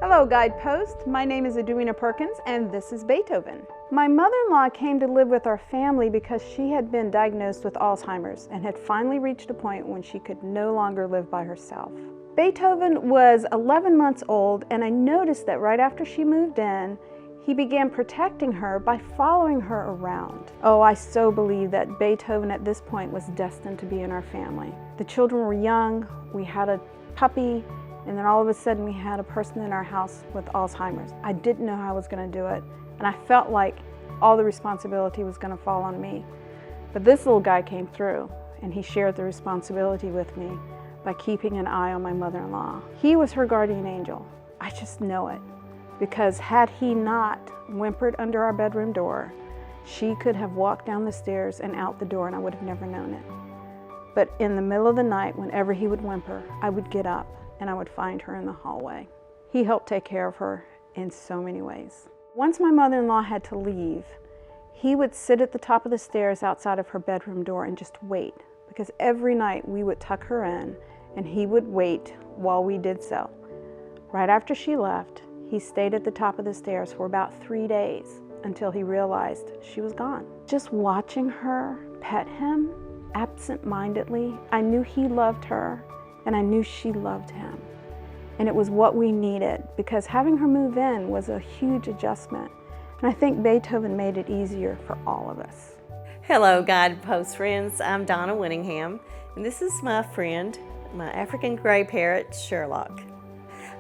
Hello Guidepost, my name is Edwina Perkins and this is Beethoven. My mother-in-law came to live with our family because she had been diagnosed with Alzheimer's and had finally reached a point when she could no longer live by herself. Beethoven was 11 months old, and I noticed that right after she moved in, he began protecting her by following her around. Oh, I so believe that Beethoven at this point was destined to be in our family. The children were young, we had a puppy, and then all of a sudden we had a person in our house with Alzheimer's. I didn't know how I was going to do it, and I felt like all the responsibility was going to fall on me. But this little guy came through, and he shared the responsibility with me by keeping an eye on my mother-in-law. He was her guardian angel. I just know it, because had he not whimpered under our bedroom door, she could have walked down the stairs and out the door, and I would have never known it. But in the middle of the night, whenever he would whimper, I would get up and I would find her in the hallway. He helped take care of her in so many ways. Once my mother-in-law had to leave, he would sit at the top of the stairs outside of her bedroom door and just wait, because every night we would tuck her in and he would wait while we did so. Right after she left, he stayed at the top of the stairs for about 3 days until he realized she was gone. Just watching her pet him absent-mindedly, I knew he loved her and I knew she loved him. And it was what we needed, because having her move in was a huge adjustment. And I think Beethoven made it easier for all of us. Hello Guidepost friends, I'm Donna Winningham, and this is my friend, my African gray parrot, Sherlock.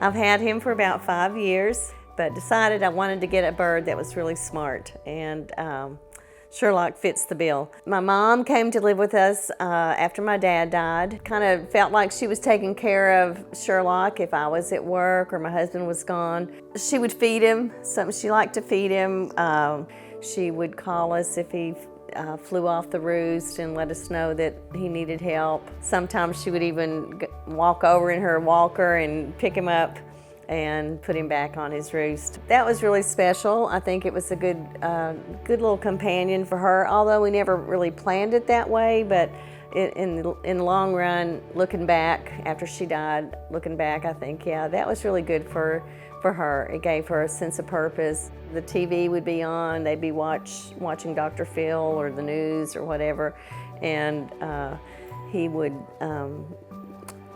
I've had him for about 5 years, but decided I wanted to get a bird that was really smart, and Sherlock fits the bill. My mom came to live with us after my dad died. Kind of felt like she was taking care of Sherlock if I was at work or my husband was gone. She would feed him, something she liked to feed him. She would call us if he flew off the roost and let us know that he needed help. Sometimes she would even walk over in her walker and pick him up and put him back on his roost. That was really special. I think it was a good little companion for her, although we never really planned it that way, but in the long run, looking back, after she died, looking back, I think, yeah, that was really good for her. It gave her a sense of purpose. The TV would be on, they'd be watching Dr. Phil or the news or whatever, and he would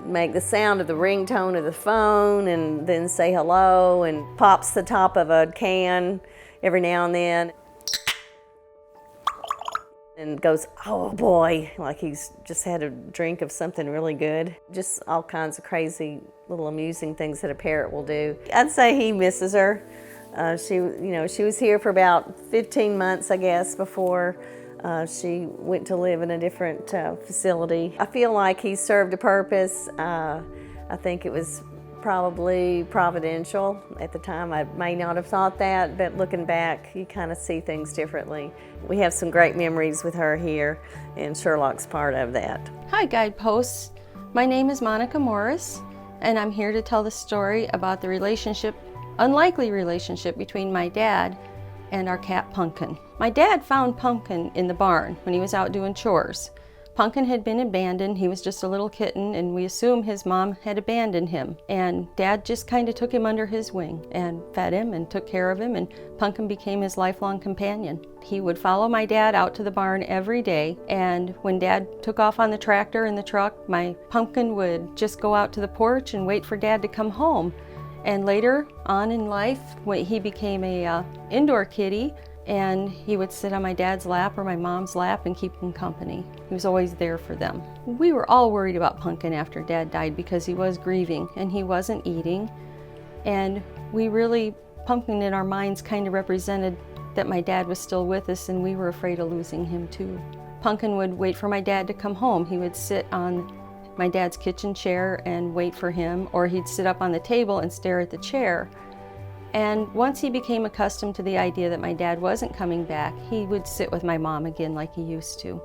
make the sound of the ringtone of the phone and then say hello, and pops the top of a can every now and then and goes, oh boy, like he's just had a drink of something really good. Just all kinds of crazy little amusing things that a parrot will do. I'd say he misses her. She was here for about 15 months, I guess, before she went to live in a different facility. I feel like he served a purpose. I think it was probably providential. At the time, I may not have thought that, but looking back, you kind of see things differently. We have some great memories with her here, and Sherlock's part of that. Hi Guideposts, my name is Monica Morris, and I'm here to tell the story about the unlikely relationship between my dad and our cat Pumpkin. My dad found Pumpkin in the barn when he was out doing chores. Pumpkin had been abandoned. He was just a little kitten, and we assume his mom had abandoned him. And Dad just kind of took him under his wing and fed him and took care of him, and Pumpkin became his lifelong companion. He would follow my dad out to the barn every day, and when Dad took off on the tractor and the truck, my Pumpkin would just go out to the porch and wait for Dad to come home. And later on in life, when he became a indoor kitty, and he would sit on my dad's lap or my mom's lap and keep them company. He was always there for them. We were all worried about Pumpkin after Dad died because he was grieving and he wasn't eating. And Pumpkin in our minds kind of represented that my dad was still with us, and we were afraid of losing him too. Pumpkin would wait for my dad to come home. He would sit on my dad's kitchen chair and wait for him, or he'd sit up on the table and stare at the chair. And once he became accustomed to the idea that my dad wasn't coming back, he would sit with my mom again like he used to.